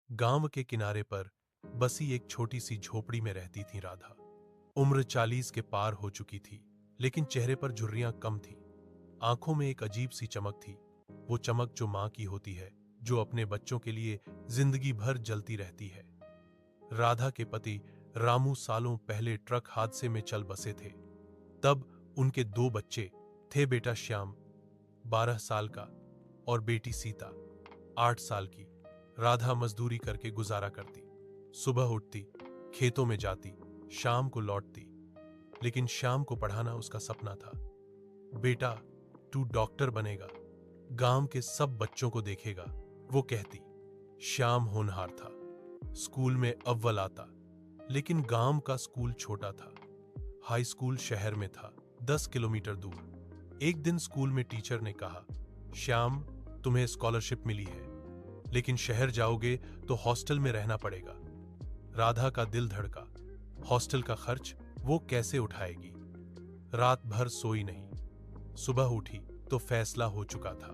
गांव के किनारे पर बसी एक छोटी सी झोपड़ी में रहती थी राधा। उम्र 40 के पार हो चुकी थी, लेकिन चेहरे पर झुर्रियां कम थीं। आंखों में एक अजीब सी चमक थी, वो चमक जो मां की होती है, जो अपने बच्चों के लिए जिंदगी भर जलती रहती है। राधा के पति रामू सालों पहले ट्रक हादसे में चल बसे थे। तब उनके 2 बच्चे थे, बेटा श्याम 12 साल का और बेटी सीता 8 साल की। राधा मजदूरी करके गुजारा करती, सुबह उठती, खेतों में जाती, शाम को लौटती। लेकिन श्याम को पढ़ाना उसका सपना था। बेटा, तू डॉक्टर बनेगा, गांव के सब बच्चों को देखेगा, वो कहती। श्याम होनहार था, स्कूल में अव्वल आता, लेकिन गांव का स्कूल छोटा था। हाई स्कूल शहर में था, 10 किलोमीटर दूर। एक दिन स्कूल में टीचर ने कहा, श्याम, तुम्हें स्कॉलरशिप मिली है, लेकिन शहर जाओगे तो हॉस्टल में रहना पड़ेगा। राधा का दिल धड़का। हॉस्टल का खर्च वो कैसे उठाएगी? रात भर सोई नहीं। सुबह उठी तो फैसला हो चुका था,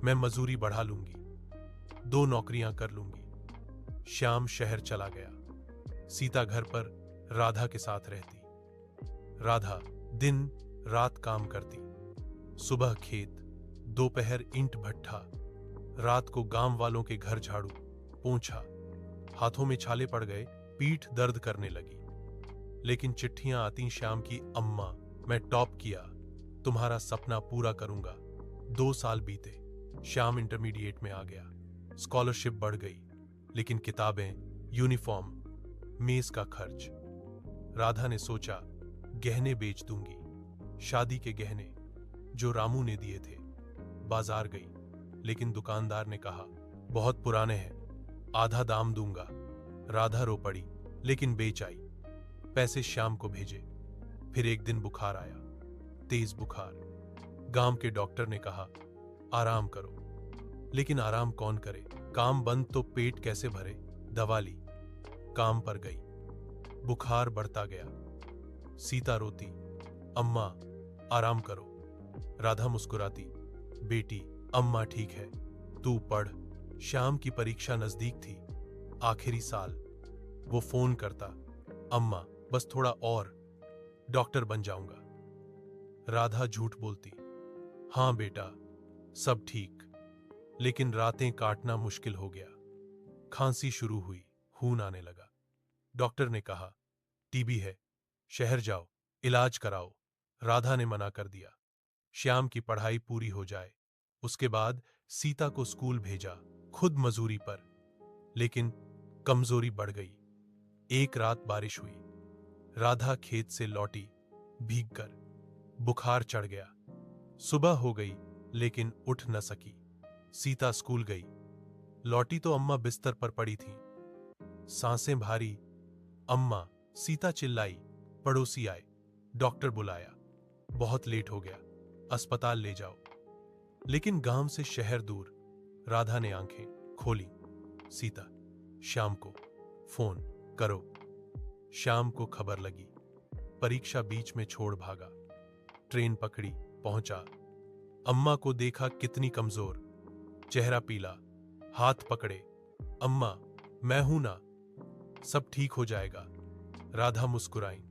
मैं मजूरी बढ़ा लूंगी, 2 नौकरियां कर लूंगी। श्याम शहर चला गया। सीता घर पर राधा के साथ रहती। राधा दिन रात काम करती, सुबह खेत, दोपहर ईंट भट्ठा, रात को गांव वालों के घर झाड़ू पोंछा। हाथों में छाले पड़ गए, पीठ दर्द करने लगी। लेकिन चिट्ठियां आती, श्याम की, अम्मा मैं टॉप किया, तुम्हारा सपना पूरा करूंगा। 2 साल बीते, श्याम इंटरमीडिएट में आ गया। स्कॉलरशिप बढ़ गई, लेकिन किताबें, यूनिफॉर्म, मेस का खर्च। राधा ने सोचा, गहने बेच दूंगी, शादी के गहने जो रामू ने दिए थे। बाजार गई, लेकिन दुकानदार ने कहा, बहुत पुराने हैं, आधा दाम दूंगा। राधा रो पड़ी, लेकिन बेच आई। पैसे श्याम को भेजे। फिर एक दिन बुखार आया, तेज बुखार। गांव के डॉक्टर ने कहा, आराम करो। लेकिन आराम कौन करे? काम बंद तो पेट कैसे भरे? दवा ली, काम पर गई। बुखार बढ़ता गया। सीता रोती, अम्मा आराम करो। राधा मुस्कुराती, बेटी, अम्मा ठीक है, तू पढ़। श्याम की परीक्षा नजदीक थी, आखिरी साल। वो फोन करता, अम्मा बस थोड़ा और, डॉक्टर बन जाऊंगा। राधा झूठ बोलती, हां बेटा, सब ठीक। लेकिन रातें काटना मुश्किल हो गया। खांसी शुरू हुई, खून आने लगा। डॉक्टर ने कहा, टीबी है, शहर जाओ, इलाज कराओ। राधा ने मना कर दिया। श्याम की पढ़ाई पूरी हो जाए, उसके बाद सीता को स्कूल भेजा, खुद मजूरी पर। लेकिन कमजोरी बढ़ गई। एक रात बारिश हुई, राधा खेत से लौटी भीगकर। बुखार चढ़ गया। सुबह हो गई, लेकिन उठ न सकी। सीता स्कूल गई, लौटी तो अम्मा बिस्तर पर पड़ी थी, सांसें भारी। अम्मा, सीता चिल्लाई। पड़ोसी आए, डॉक्टर बुलाया। बहुत लेट हो गया, अस्पताल ले जाओ। लेकिन गांव से शहर दूर। राधा ने आंखें खोली। सीता, श्याम को फोन करो। श्याम को खबर लगी। परीक्षा बीच में छोड़ भागा। ट्रेन पकड़ी, पहुंचा। अम्मा को देखा, कितनी कमजोर, चेहरा पीला, हाथ पकड़े। अम्मा, मैं हूं ना, सब ठीक हो जाएगा। राधा मुस्कुराई,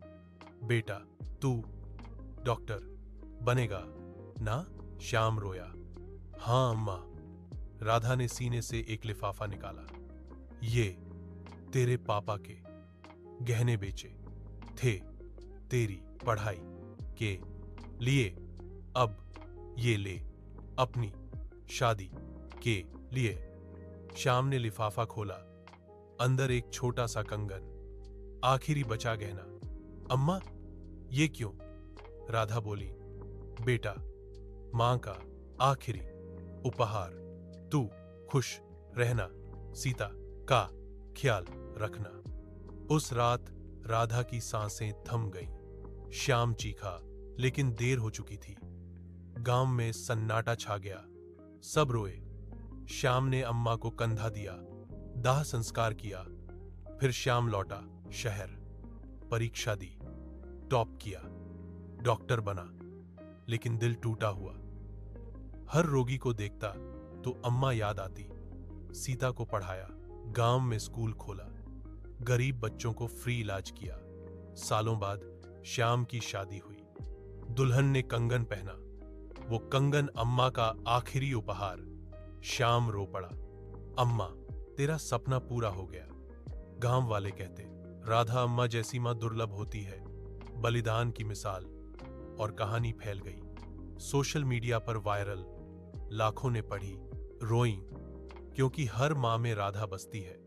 बेटा तू डॉक्टर बनेगा ना? श्याम रोया, हां अम्मा। राधा ने सीने से एक लिफाफा निकाला। ये तेरे पापा के गहने बेचे थे, तेरी पढ़ाई के लिए। अब ये ले, अपनी शादी के लिए। श्याम ने लिफाफा खोला, अंदर एक छोटा सा कंगन, आखिरी बचा गहना। अम्मा, ये क्यों? राधा बोली, बेटा, मां का आखिरी उपहार, तू खुश रहना, सीता का ख्याल रखना। उस रात राधा की सांसें थम गईं। श्याम चीखा, लेकिन देर हो चुकी थी। गांव में सन्नाटा छा गया, सब रोए। श्याम ने अम्मा को कंधा दिया, दाह संस्कार किया। फिर श्याम लौटा शहर, परीक्षा दी, टॉप किया, डॉक्टर बना। लेकिन दिल टूटा हुआ। हर रोगी को देखता तो अम्मा याद आती। सीता को पढ़ाया, गांव में स्कूल खोला, गरीब बच्चों को फ्री इलाज किया। सालों बाद श्याम की शादी हुई। दुल्हन ने कंगन पहना, वो कंगन अम्मा का आखिरी उपहार। श्याम रो पड़ा, अम्मा तेरा सपना पूरा हो गया। गांव वाले कहते, राधा अम्मा जैसी मां दुर्लभ होती है। बलिदान की मिसाल। और कहानी फैल गई, सोशल मीडिया पर वायरल। लाखों ने पढ़ी, रोईं, क्योंकि हर मां में राधा बसती है।